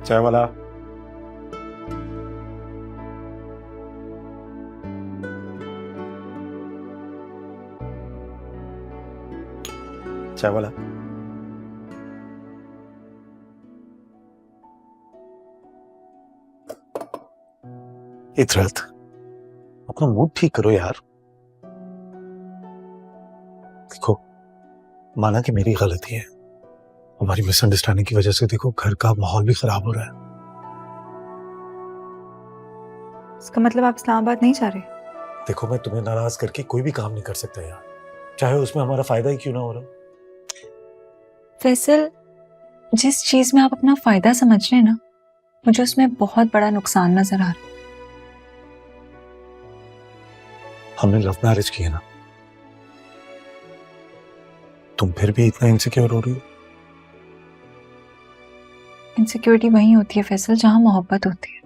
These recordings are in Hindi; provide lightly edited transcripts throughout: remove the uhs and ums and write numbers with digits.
चाय वाला। चाय वाला। इतरत, अपना मूड ठीक करो यार। देखो, माना कि मेरी गलती है, हमारी मिसअंडरस्टैंडिंग की वजह से देखो घर का माहौल भी खराब हो रहा है। इसका मतलब आप इस्लामाबाद नहीं जा रहे? देखो, मैं तुम्हें नाराज करके कोई भी काम नहीं कर सकता यार, चाहे उसमें हमारा फायदा ही क्यों ना हो रहा। फैसल, जिस चीज में आप अपना फायदा समझ रहे हैं ना, मुझे उसमें बहुत बड़ा नुकसान नजर आ रहा है। हमने लव मैरिज किया ना, तुम फिर भी इतना इनसिक्योर हो रही हो। इनसिक्योरिटी वहीं होती है फैसल जहां मोहब्बत होती है।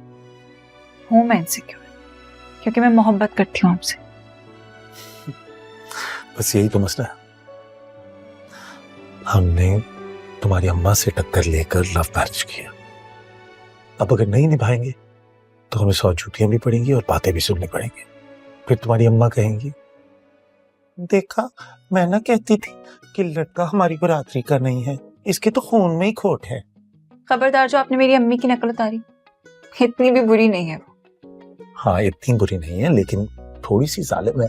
हूं मैं इनसिक्योर क्योंकि मैं मोहब्बत करती हूँ आपसे। बस यही तो मसला है, हमने तुम्हारी अम्मा से टक्कर लेकर लव मैरिज किया। अब अगर नहीं निभाएंगे तो हमें 100 झूठियां भी पड़ेंगी और बातें भी सुननी पड़ेंगी। फिर तुम्हारी अम्मा कहेंगी, देखा, मैं ना कहती थी कि लड़का हमारी बरादरी का नहीं है, इसके तो खून में ही खोट है। खबरदार जो आपने मेरी अम्मी की नकल उतारी, इतनी भी बुरी नहीं है वो। हाँ, इतनी बुरी नहीं है लेकिन थोड़ी सी जालिम है।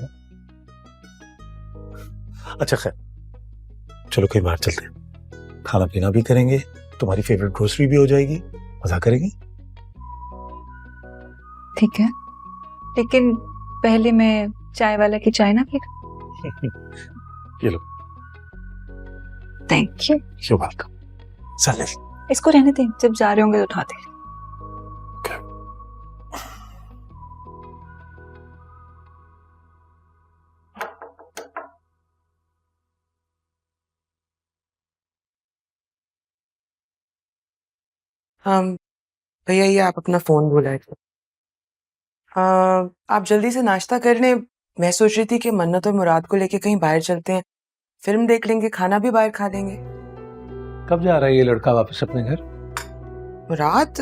अच्छा खैर, चलो कहीं बाहर चलते हैं, खाना पीना भी करेंगे, तुम्हारी फेवरेट ग्रोसरी भी हो जाएगी, मजा करेंगे। ठीक है, लेकिन पहले मैं चाय वाला की चाय ना पी। ये लो। Thank you. You welcome. चले। इसको रहने दें, जब जा रहे होंगे तो उठा दें। हाँ भैया, ये आप अपना फोन भूला थे। आप जल्दी से नाश्ता कर लें। मैं सोच रही थी कि मन्नत और मुराद को लेके कहीं बाहर चलते हैं, फिल्म देख लेंगे, खाना भी बाहर खा लेंगे। कब जा रहा है ये लड़का वापस अपने घर? मुराद,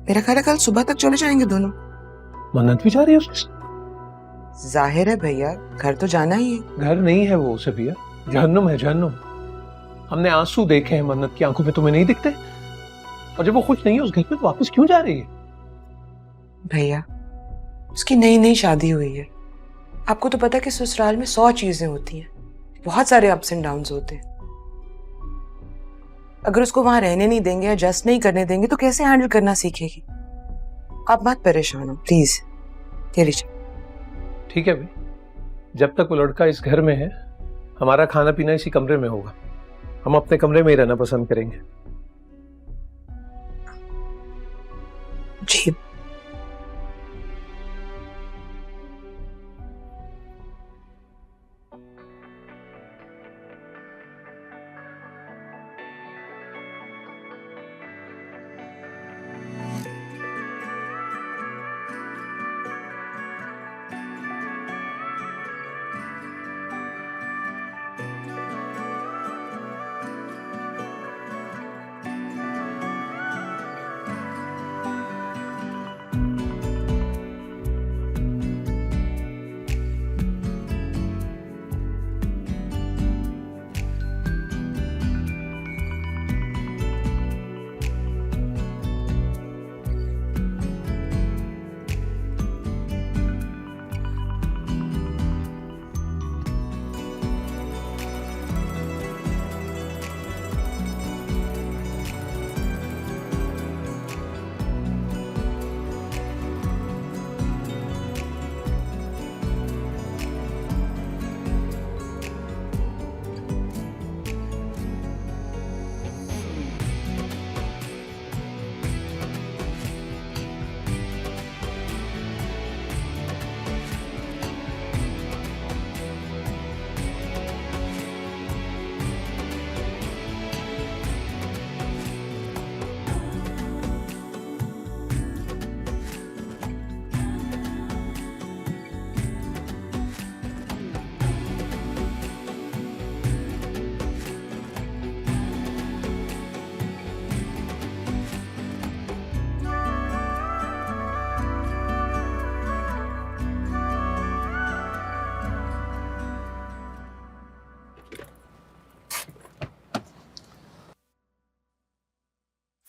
मेरा ख्याल है कल सुबह तक चले जाएंगे दोनों। मन्नत भी जा रही है उसके? जाहिर है भैया, घर तो जाना ही है। घर नहीं है वो उसे भैया, जहन्नुम है जहन्नुम। हमने आंसू देखे हैं मन्नत की आंखों में, तुम्हें नहीं दिखते? और जब वो खुश नहीं है उस घर में तो वापस क्यों जा रही है? भैया, उसकी नई नई शादी हुई है। आपको तो पता है कि ससुराल में 100 चीजें होती हैं, बहुत सारे अप्स एंड डाउन्स होते हैं। अगर उसको वहां रहने नहीं देंगे, एडजस्ट नहीं करने देंगे, तो कैसे हैंडल करना सीखेगी? आप मत परेशान हो प्लीज। ये लीजिए। ठीक है भाई, जब तक वो लड़का इस घर में है हमारा खाना पीना इसी कमरे में होगा। हम अपने कमरे में ही रहना पसंद करेंगे। जी।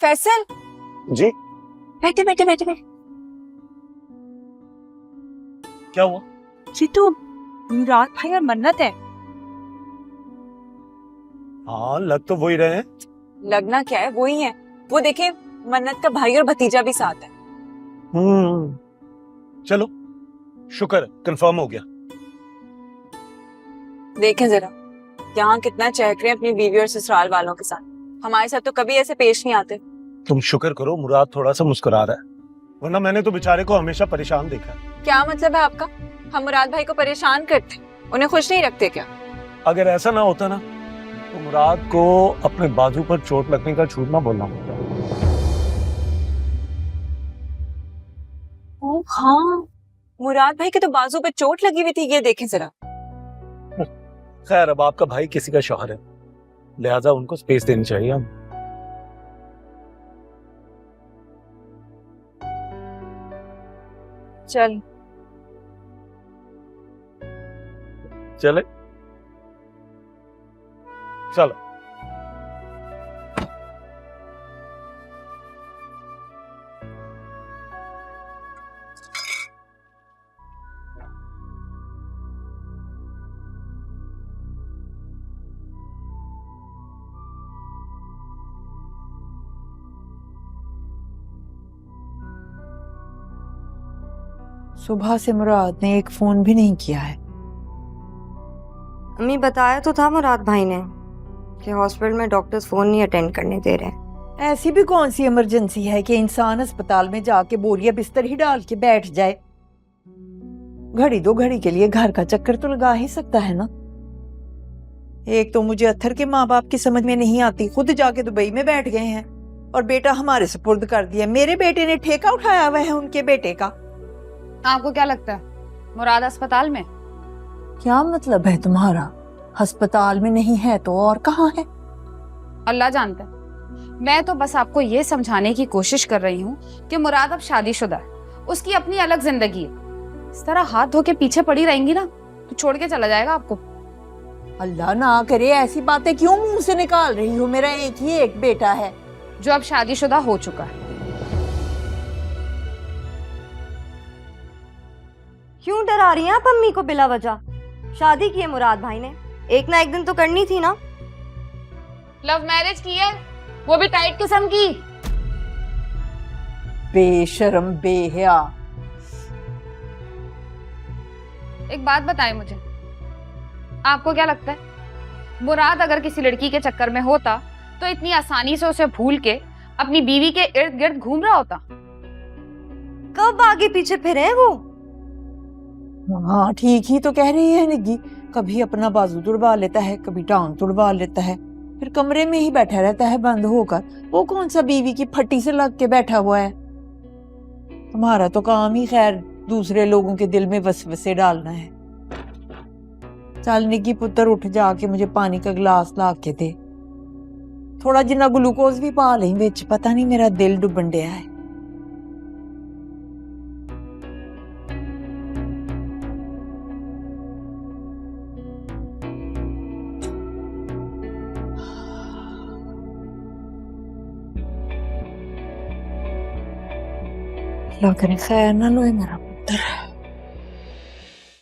फैसल, जी बैठे बैठे बैठे बैठे। क्या हुआ? जी तो मुराद भाई और मन्नत है। हाँ लग तो वही रहे हैं। लगना क्या है, वो ही है। वो देखे, मन्नत का भाई और भतीजा भी साथ है। चलो शुक्र कंफर्म हो गया। देखें जरा, यहाँ कितना चहक रहे हैं अपनी बीवी और ससुराल वालों के साथ। हमारे साथ तो कभी ऐसे पेश नहीं आते। तुम शुक्र करो मुराद थोड़ा सा मुस्कुरा रहा है, वरना मैंने तो बेचारे को हमेशा परेशान देखा है। क्या मतलब है आपका? हम मुराद भाई को परेशान करते, उन्हें खुश नहीं रखते क्या? अगर ऐसा ना होता ना तो मुराद को अपने बाजू पर चोट लगने का झूठ ना बोलना पड़ता। ओ हाँ, मुराद भाई के तो बाजू पे चोट लगी हुई थी, ये देखें जरा। खैर अब आपका भाई किसी का शौहर है, लिहाजा उनको स्पेस देनी चाहिए। हम चल चले चलो। सुबह से मुराद ने एक फोन भी नहीं किया है। अम्मी बताया तो था मुराद भाई ने कि हॉस्पिटल में डॉक्टर्स फोन नहीं अटेंड करने दे रहे हैं। ऐसी भी कौन सी इमरजेंसी है कि इंसान अस्पताल में जाके बोरिया बिस्तर ही डाल के बैठ जाए? घड़ी दो घड़ी के लिए घर का चक्कर तो लगा ही सकता है ना। एक तो मुझे अत्थर के माँ बाप की समझ में नहीं आती, खुद जाके दुबई में बैठ गए हैं और बेटा हमारे सुपुर्द कर दिया। मेरे बेटे ने ठेका उठाया हुआ है उनके बेटे का। आपको क्या लगता है मुराद अस्पताल में? क्या मतलब है तुम्हारा? अस्पताल में नहीं है तो और कहाँ है? अल्लाह जानता है। मैं तो बस आपको ये समझाने की कोशिश कर रही हूँ कि मुराद अब शादीशुदा है, उसकी अपनी अलग जिंदगी है। इस तरह हाथ धो के पीछे पड़ी रहेंगी ना तो छोड़ के चला जाएगा आपको। अल्लाह ना करे, ऐसी बातें क्यों मुंह से निकाल रही हो? मेरा एक ही एक बेटा है जो अब शादीशुदा हो चुका है। क्यों डरा रही हैं आप अम्मी को बिला वजह? शादी की है मुराद भाई ने, एक ना एक दिन तो करनी थी ना। लव मैरिज की है, वो भी टाइट किस्म की। बेशरम बेहया। एक बात बताएं मुझे, आपको क्या लगता है मुराद अगर किसी लड़की के चक्कर में होता तो इतनी आसानी से उसे भूल के अपनी बीवी के इर्द गिर्द घूम रहा होता? कब आगे पीछे फिरे हैं वो? हाँ ठीक ही तो कह रही है निग्गी। कभी अपना बाजू तुड़वा लेता है, कभी टांग तुड़वा लेता है, फिर कमरे में ही बैठा रहता है बंद होकर। वो कौन सा बीवी की फट्टी से लग के बैठा हुआ है? तुम्हारा तो काम ही खैर दूसरे लोगों के दिल में वसवसे डालना है। चल निग्गी पुत्र उठ, जाके मुझे पानी का गिलास ला के दे। थोड़ा जिन्ना ग्लूकोज भी पा लें बिच, पता नहीं मेरा दिल डुबन डया है। अल्लाह करे खैर ना लोए मेरा पुत्र।